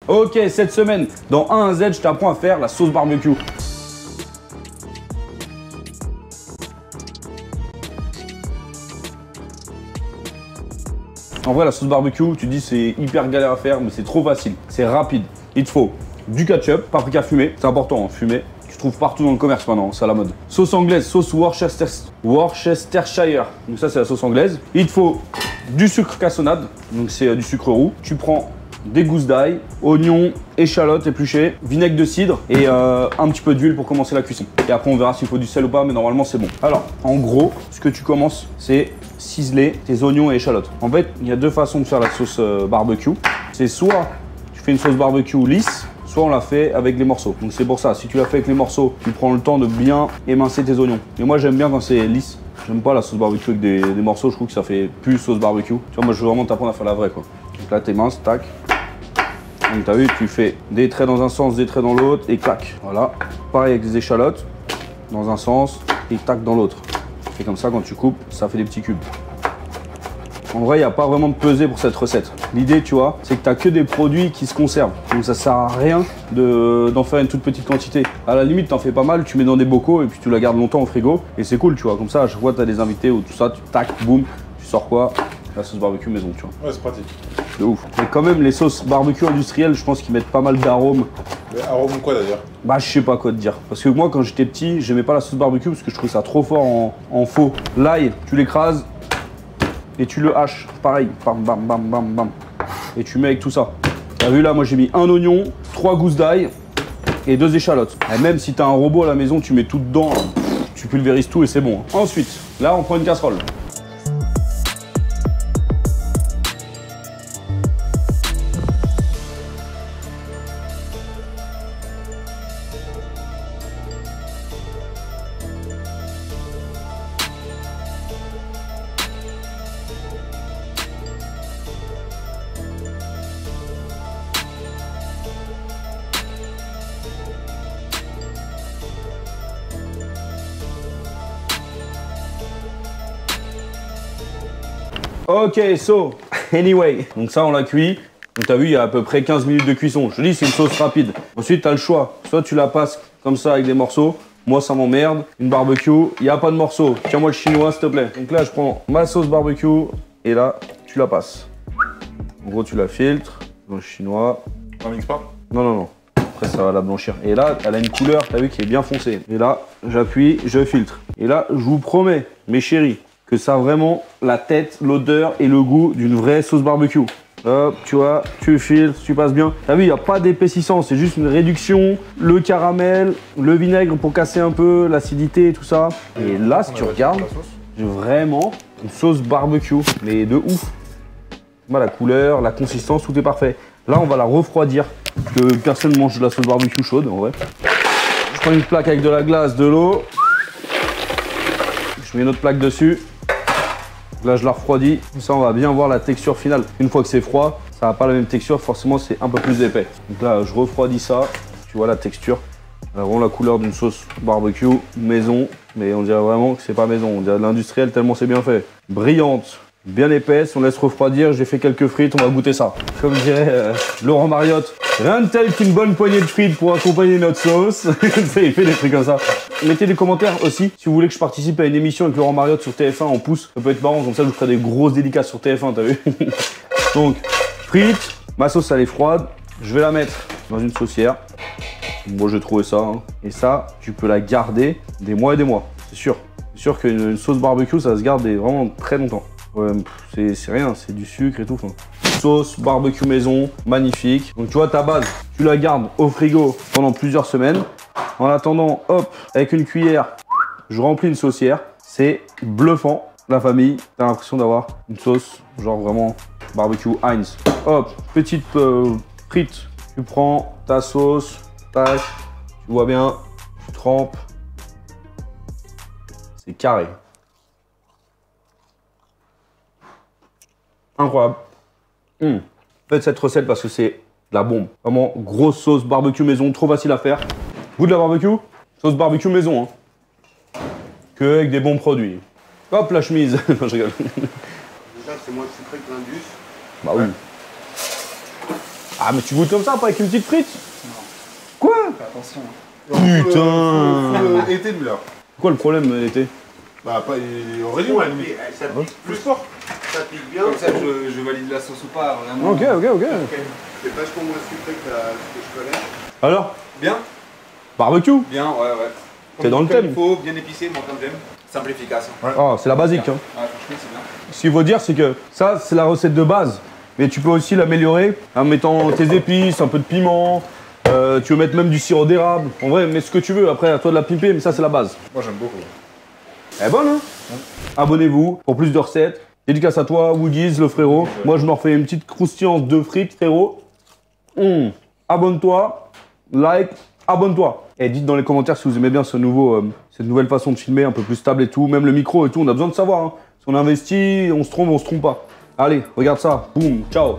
Ok, cette semaine, dans A1Z, je t'apprends à faire la sauce barbecue. En vrai, la sauce barbecue, tu dis c'est hyper galère à faire, mais c'est trop facile. C'est rapide. Il te faut du ketchup, paprika fumé, c'est important, hein, fumé. Tu trouves partout dans le commerce maintenant, c'est à la mode. Sauce anglaise, sauce Worcestershire. Donc ça, c'est la sauce anglaise. Il te faut du sucre cassonade, donc c'est du sucre roux. Tu prends des gousses d'ail, oignons, échalotes épluchées, vinaigre de cidre et un petit peu d'huile pour commencer la cuisson. Et après, on verra s'il faut du sel ou pas, mais normalement, c'est bon. Alors, en gros, ce que tu commences, c'est ciseler tes oignons et échalotes. En fait, il y a deux façons de faire la sauce barbecue. C'est soit tu fais une sauce barbecue lisse, soit on la fait avec les morceaux. Donc c'est pour ça, si tu la fais avec les morceaux, tu prends le temps de bien émincer tes oignons. Et moi, j'aime bien quand c'est lisse. J'aime pas la sauce barbecue avec des morceaux, je trouve que ça fait plus sauce barbecue. Tu vois, moi, je veux vraiment t'apprendre à faire la vraie, quoi. Donc là, t'éminces, tac. Donc t'as vu, tu fais des traits dans un sens, des traits dans l'autre et clac. Voilà. Pareil avec les échalotes, dans un sens et tac dans l'autre. Et comme ça, quand tu coupes, ça fait des petits cubes. En vrai, il n'y a pas vraiment de pesée pour cette recette. L'idée, tu vois, c'est que tu n'as que des produits qui se conservent. Donc ça sert à rien d'en faire une toute petite quantité. À la limite, tu en fais pas mal, tu mets dans des bocaux et puis tu la gardes longtemps au frigo. Et c'est cool, tu vois. Comme ça, à chaque fois, tu as des invités ou tout ça, tu tac, boum, tu sors quoi? La sauce barbecue maison, tu vois. Ouais, c'est pratique. De ouf. Mais quand même, les sauces barbecue industrielles, je pense qu'ils mettent pas mal d'arômes. Mais arôme quoi d'ailleurs? Bah, je sais pas quoi te dire. Parce que moi, quand j'étais petit, j'aimais pas la sauce barbecue parce que je trouvais ça trop fort en faux. L'ail, tu l'écrases et tu le haches. Pareil, bam, bam, bam, bam, bam. Et tu mets avec tout ça. T'as vu là, moi j'ai mis un oignon, 3 gousses d'ail et 2 échalotes. Et même si t'as un robot à la maison, tu mets tout dedans, tu pulvérises tout et c'est bon. Ensuite, là, on prend une casserole. Ok, so, anyway. Donc ça, on l'a cuit. Donc t'as vu, il y a à peu près 15 minutes de cuisson. Je te dis, c'est une sauce rapide. Ensuite, t'as le choix. Soit tu la passes comme ça avec des morceaux. Moi, ça m'emmerde. Une barbecue, il n'y a pas de morceaux. Tiens-moi le chinois, s'il te plaît. Donc là, je prends ma sauce barbecue et là, tu la passes. En gros, tu la filtres dans le chinois. On mixe pas? Non, non, non. Après, ça va la blanchir. Et là, elle a une couleur, t'as vu, qui est bien foncée. Et là, j'appuie, je filtre. Et là, je vous promets, mes chéris, que ça a vraiment la tête, l'odeur et le goût d'une vraie sauce barbecue. Hop, tu vois, tu filtres, tu passes bien. T'as vu, il n'y a pas d'épaississant, c'est juste une réduction, le caramel, le vinaigre pour casser un peu l'acidité et tout ça. Et là, si tu regardes, vraiment une sauce barbecue, mais de ouf. Bah, la couleur, la consistance, tout est parfait. Là, on va la refroidir, parce que personne mange de la sauce barbecue chaude, en vrai. Je prends une plaque avec de la glace, de l'eau. Je mets une autre plaque dessus. Là, je la refroidis. Comme ça, on va bien voir la texture finale. Une fois que c'est froid, ça n'a pas la même texture. Forcément, c'est un peu plus épais. Donc là, je refroidis ça. Tu vois la texture. On a vraiment la couleur d'une sauce barbecue maison. Mais on dirait vraiment que c'est pas maison. On dirait de l'industriel tellement c'est bien fait. Brillante, bien épaisse. On laisse refroidir. J'ai fait quelques frites. On va goûter ça. Comme dirait Laurent Mariotte, rien de tel qu'une bonne poignée de frites pour accompagner notre sauce. Il fait des trucs comme ça. Mettez des commentaires aussi si vous voulez que je participe à une émission avec Laurent Mariotte sur TF1 en pouce. Ça peut être marrant, comme ça je vous ferai des grosses dédicaces sur TF1, t'as vu. Donc, frites, ma sauce elle est froide. Je vais la mettre dans une saucière. Moi j'ai trouvé ça. Hein. Et ça, tu peux la garder des mois et des mois, c'est sûr. C'est sûr qu'une sauce barbecue, ça se garde vraiment très longtemps. Ouais, c'est rien, c'est du sucre et tout. Enfin. Sauce barbecue maison, magnifique. Donc tu vois ta base, tu la gardes au frigo pendant plusieurs semaines. En attendant, hop, avec une cuillère, je remplis une saucière. C'est bluffant, la famille. T'as l'impression d'avoir une sauce, genre vraiment barbecue Heinz. Hop, petite frite. Tu prends ta sauce, tac, tu vois bien, tu trempes. C'est carré. Incroyable. Faites cette recette parce que c'est de la bombe. Vraiment, grosse sauce barbecue maison, trop facile à faire. Goût de la barbecue? Sauce barbecue maison, hein. Que avec des bons produits. Hop, la chemise. Non, je rigole. Déjà, c'est moins sucré que l'Indus. Bah oui. Ah, mais tu goûtes comme ça, pas avec une petite frite? Non. Quoi? Fais attention. Putain. Été, lui, là. Quoi le problème l'été? Bah, pas, il est au régime, à la limite. Ça pique Plus fort. Ça pique bien. Comme ça, je valide la sauce ou pas, vraiment. Ok. C'est vachement moins sucré que ce que je connais. Alors? Bien. Barbecue? Bien, ouais. T'es dans le Comme thème. il faut, bien épicé, moi comme j'aime. Simple, efficace. Ah, c'est la basique. Hein. Ouais, franchement, c'est bien. Ce qu'il faut dire, c'est que ça, c'est la recette de base. Mais tu peux aussi l'améliorer en mettant tes épices, un peu de piment. Tu veux mettre même du sirop d'érable. En vrai, mets ce que tu veux. Après, à toi de la piper, mais ça, c'est la base. Moi, j'aime beaucoup. Elle est bonne, hein? Abonnez-vous pour plus de recettes. Dédicace à toi, Woogies, le frérot. Moi, je me refais une petite croustillante de frites, frérot. Abonne-toi, like, abonne-toi. Et dites dans les commentaires si vous aimez bien cette nouvelle façon de filmer, un peu plus stable et tout. Même le micro et tout, on a besoin de savoir. Hein. Si on investit, on se trompe pas. Allez, regarde ça. Boum, ciao.